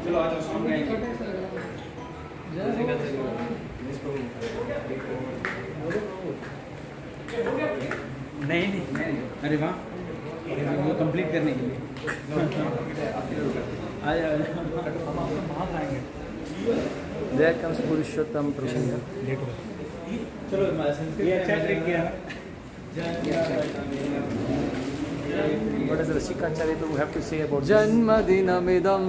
चलो आ जाओ सामने। नहीं नहीं, अरे वाह, वो कंप्लीट करने के लिए आ जाओ। There comes पुरुषोत्तम प्रभु। चलो ये अच्छा ट्रिक किया। What is Rashikacharya Prabhu have to say about Janmadinamidam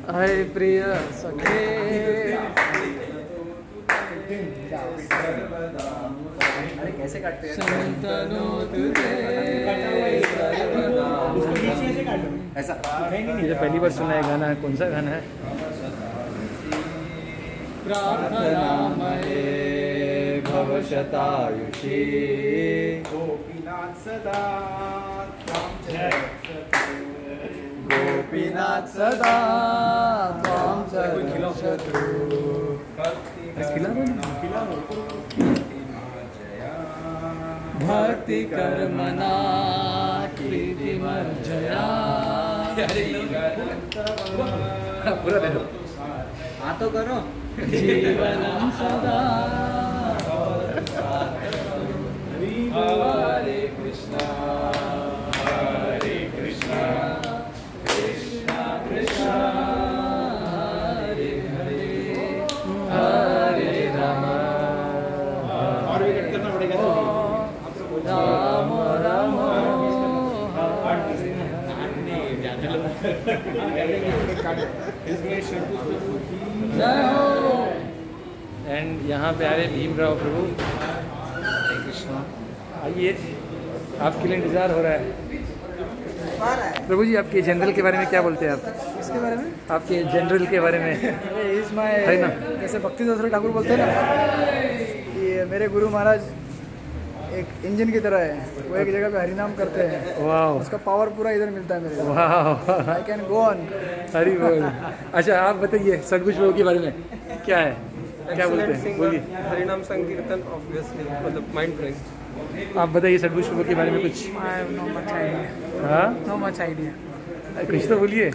Hai Priya Sakhe? अरे कैसे काटते हैं? ऐसा ये तो पहली बार सुना है गाना है। कौन सा गाना है? प्रार्थनामये भवशतायुषी गोपीनाथ सदा गोपीनाथ सदा त्वां चरणशतु। भक्ति कर्मणा प्रीतिमर्जया। पूरा दे दो। हाँ तो करो। जीवनम सदा हरे कृष्णा कृष्णा कृष्णा हरे हरे हरे राम। और भी कट करना पड़ेगा राम राम एंड यहाँ पे आ रहे भीमराव प्रभु। हरे कृष्णा। आइए, आपके लिए इंतजार हो रहा है। प्रभु जी, आपके जनरल के बारे में क्या बोलते हैं आप? इसके बारे में आपके जनरल के बारे में इज माय है ना? जैसे भक्ति दशरथ ठाकुर बोलते हैं ना, ये मेरे गुरु महाराज एक इंजन की तरह है। वो एक जगह पे हरिनाम करते हैं, वाह, उसका पावर पूरा इधर मिलता है मेरे को। वाह, आई कैन गो ऑन। हरी बोल। अच्छा, आप बताइए सदगुरु प्रभु के बारे में क्या है, क्या बोलते हैं? बोलिए। हरिनाम संकीर्तन ऑब्वियसली मतलब माइंड ब्लोइंग। आप बताइए सदगुरु प्रभु के बारे में कुछ। No much idea. हाँ, नो मच आइडिया। कुछ तो बोलिए।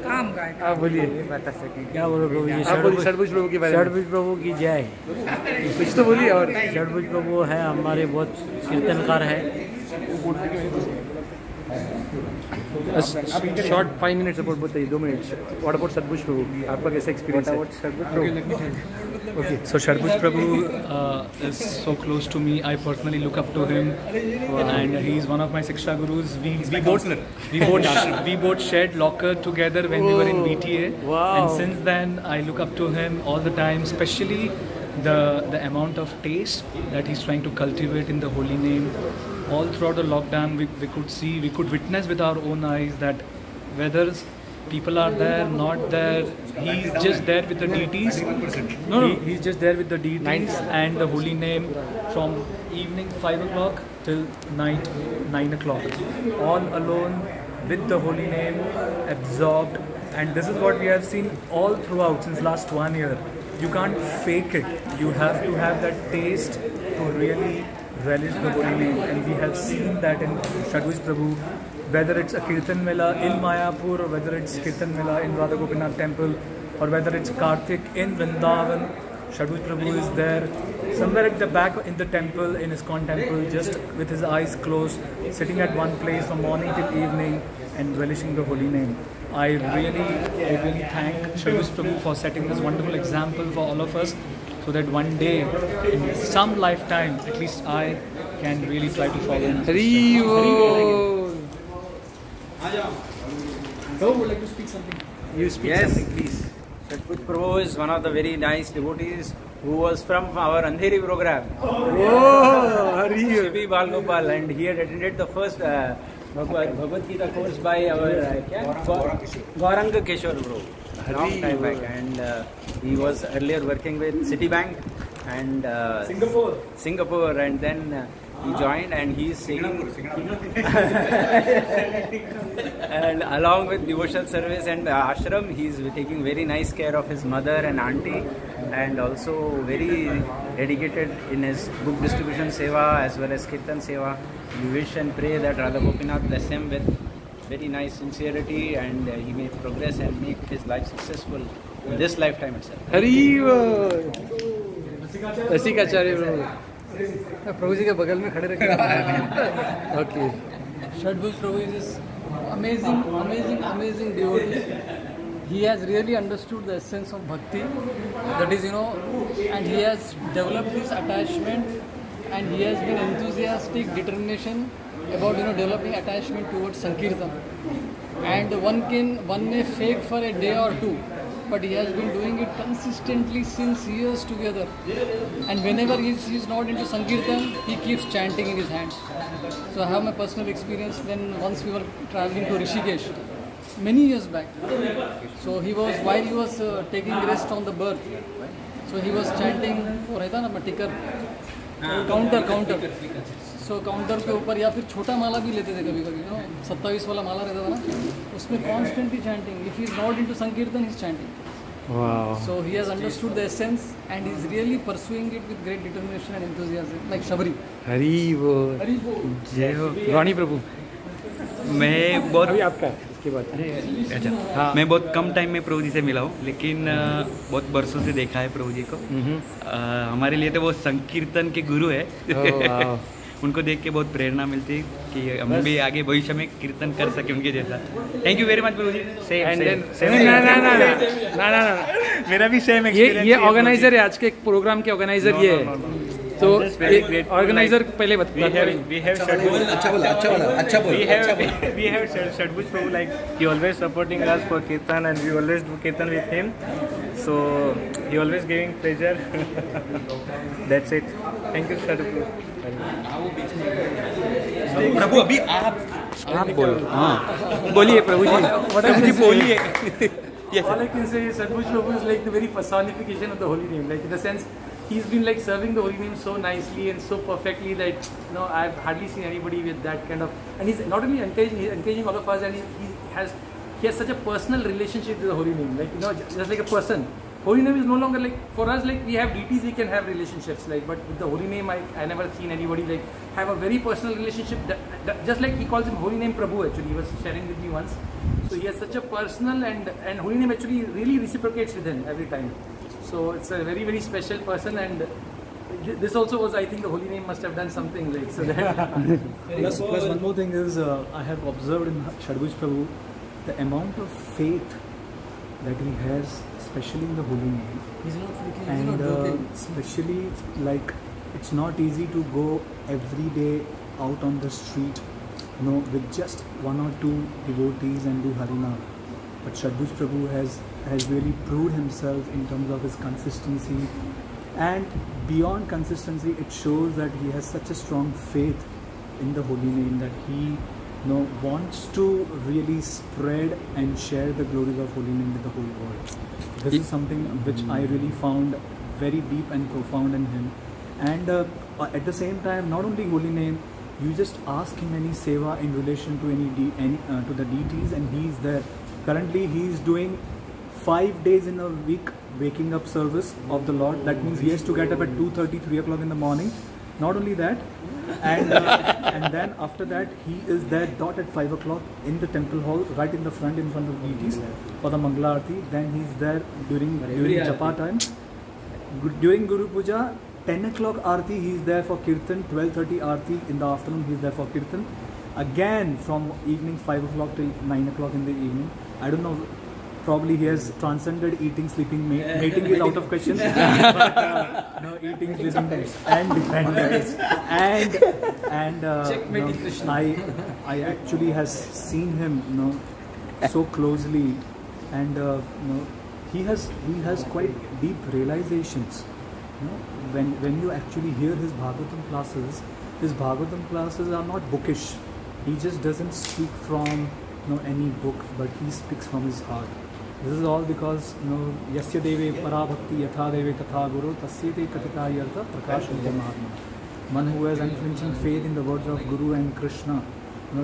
काम का है। आप बोलिए। बता सके क्या बोलो प्रभु जी? आप बोलिए सदगुरु प्रभु के बारे में। षडभुज प्रभु की जय। कुछ तो बोलिए। और षडभुज प्रभु है हमारे बहुत कीर्तनकार है। शॉर्ट 5 मिनट्स अबाउट बताइए, 2 मिनट। व्हाट अबाउट सदगुरु प्रभु, आपका कैसा एक्सपीरियंस है? Okay, so Sharbhuj Prabhu is so close to me. I personally look up to him, and he is one of my Siksha gurus. We both shared locker together when we were in BTA, and since then I look up to him all the time. Especially the amount of taste that he's trying to cultivate in the holy name. All throughout the lockdown, we could witness with our own eyes that whether people are there, not there, he's just there with the deities. He's just there with the deities and the holy name from evening 5 o'clock till night 9 o'clock. All alone with the holy name, absorbed. And this is what we have seen all throughout since last 1 year. You can't fake it. You have to have that taste to really relish the holy name. And we have seen that in Shadwish Prabhu. Whether it's a Kirtan Mela in Mayapur, or whether it's Kirtan Mela in Radha Gopinath temple, or whether it's Kartik in Vrindavan, Shadwish Prabhu is there. Somewhere at the back in the temple, in ISKCON temple, just with his eyes closed, sitting at one place from morning till evening and relishing the holy name. I really thank Shadwish Prabhu for setting this wonderful example for all of us, so that one day, in some lifetime, at least I can really try to follow him. Prabhu would like to speak something. You speak something, please. Shadbhuj Prabhu is one of the very nice devotees who was from our Andheri program. Hari Shivi Balgopal, and he had attended the first Bhagavad Gita course by our Gauranga Keshwar Prabhu long time back, and he was earlier working with Citibank and Singapore, and then he joined and he is singing and along with devotional service and ashram, he is taking very nice care of his mother and auntie, and also very dedicated in his book distribution seva as well as kirtan seva. We wish and pray that Radha Gopinath bless him with very nice sincerity, and he may progress and make his life successful in this lifetime itself. हरी रसिकाचार्य प्रभु जी के बगल में खड़े रखे. Okay. Shadbhuj Prabhu is this amazing devotee. He has really understood the essence of bhakti. That is, and he has developed this attachment, and he has been enthusiastic, determination about developing attachment towards Sankirtan. And one may fake for a day or two, but he has been doing it consistently since years together. And whenever he is not into Sankirtan, he keeps chanting in his hands. So I have my personal experience when once we were traveling to Rishikesh many years back. So while he was taking rest on the berth, so he was chanting counter. So counter के ऊपर या फिर छोटा माला भी लेते थे कभी कभी 27 वाला माला रहता था ना, उसमें constantly chanting. If he is not into sankirtan, he is chanting. Wow. So he has understood the essence and he is really pursuing it with great determination and enthusiasm, like Shabari. हरी बोल. जय हो. वाणी प्रभु. मैं बहुत अभी आपका इसके बाद. अच्छा. हाँ. मैं बहुत कम टाइम में प्रभु जी से मिला हूँ, लेकिन बहुत बरसों से देखा है प्रभु जी को. हमारे लिए तो वो संकीर्तन के गुरु है. उनको देख के बहुत प्रेरणा मिलती है कि हम भी आगे भविष्य में कीर्तन कर सके उनके जैसा. थैंक यू वेरी मच प्रभु जी. मेरा भी सेम एक्सपीरियंस. ये ऑर्गेनाइजर है आज के प्रोग्राम के ऑर्गेनाइजर ये है. तो ऑर्गेनाइजर पहले we have Shadbhuj Prabhu, like he always supporting us for kirtan and we always do kirtan with him, so he always giving pleasure. That's it. Thank you Shadbhuj. प्रभु अभी आप बोलो. हाँ बोलिए प्रभु जी. प्रभु जी बोलिए. All I can say is Shadbhuj Prabhu is like the very personification of the holy name. Like in the sense, he's been like serving the holy name so nicely and so perfectly that I've hardly seen anybody with that kind of. And he's not only encouraging all of us, and he has such a personal relationship with the holy name. Like just like a person. Holy name is no longer like for us. Like we have deities, we can have relationships. Like but with the holy name, I never seen anybody like have a very personal relationship. That just like he calls him holy name Prabhu. Actually, he was sharing with me once. So he has such a personal and holy name actually really reciprocates with him every time. So it's a very, very special person, and this also was, I think, the holy name must have done something like so that. plus one more thing is I have observed in Shadbhuj Prabhu the amount of faith that he has, especially in the holy name. He's not freaking, And he's not joking. especially like it's not easy to go every day out on the street, with just one or two devotees and do Harinam. But Shadbhuj Prabhu has really proved himself in terms of his consistency, and beyond consistency, it shows that he has such a strong faith in the holy name that he wants to really spread and share the glories of holy name with the whole world. This is something which I really found very deep and profound in him. And at the same time, not only holy name, you just ask him any seva in relation to to the deities, and he is there. Currently, he is doing 5 days in a week waking up service of the Lord. That means he has to get up at 2:30, 3 o'clock in the morning. Not only that, and then after that he is there dot at 5 o'clock in the temple hall, right in front of deities for the Mangala Aarti. Then he is there during Japa time. During Guru Puja, 10 o'clock Aarti, he is there for Kirtan. 12:30 Aarti in the afternoon, he is there for Kirtan. Again from evening 5 o'clock till 9 o'clock in the evening. I don't know, probably he has transcended eating, sleeping, mating is out of question. No, eating, sleeping, and defenders. And I actually has seen him, so closely, and he has quite deep realizations. When you actually hear his Bhagavatam classes are not bookish. He just doesn't speak from any book, but he speaks from his heart. This is all because Yasya Deve Parabhakti Yatha Deve Tatha Guru Tasyate Katita Yartha Prakash Mahatma. one who has unflinching faith in the words of Guru and Krishna.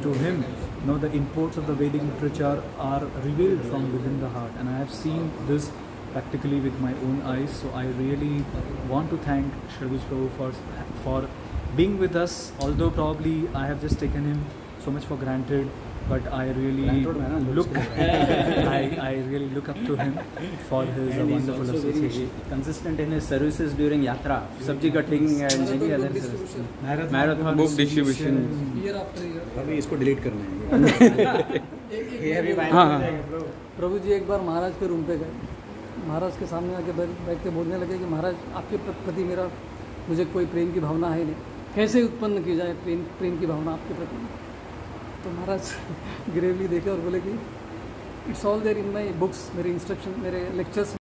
To him, the imports of the Vedic literature are revealed from within the heart, and I have seen this practically with my own eyes. So I really want to thank Sharbhuj Prabhu for being with us, although probably I have just taken him so much for granted, but I really I really look up to him for his wonderful association. Consistent in his services during yatra, sabji cutting and many other services. Marathon book distribution. Year after year. अभी इसको delete करना है। प्रभु जी एक बार महाराज के room पे गए, महाराज के सामने आके बैठ के बोलने लगे कि महाराज आपके प्रति मुझे कोई प्रेम की भावना है नहीं, कैसे उत्पन्न की जाए प्रेम की भावना आपके प्रति। तो महाराज ग्रेवली देखे और बोले कि it's all there in my books, मेरे इंस्ट्रक्शन, मेरे लेक्चर्स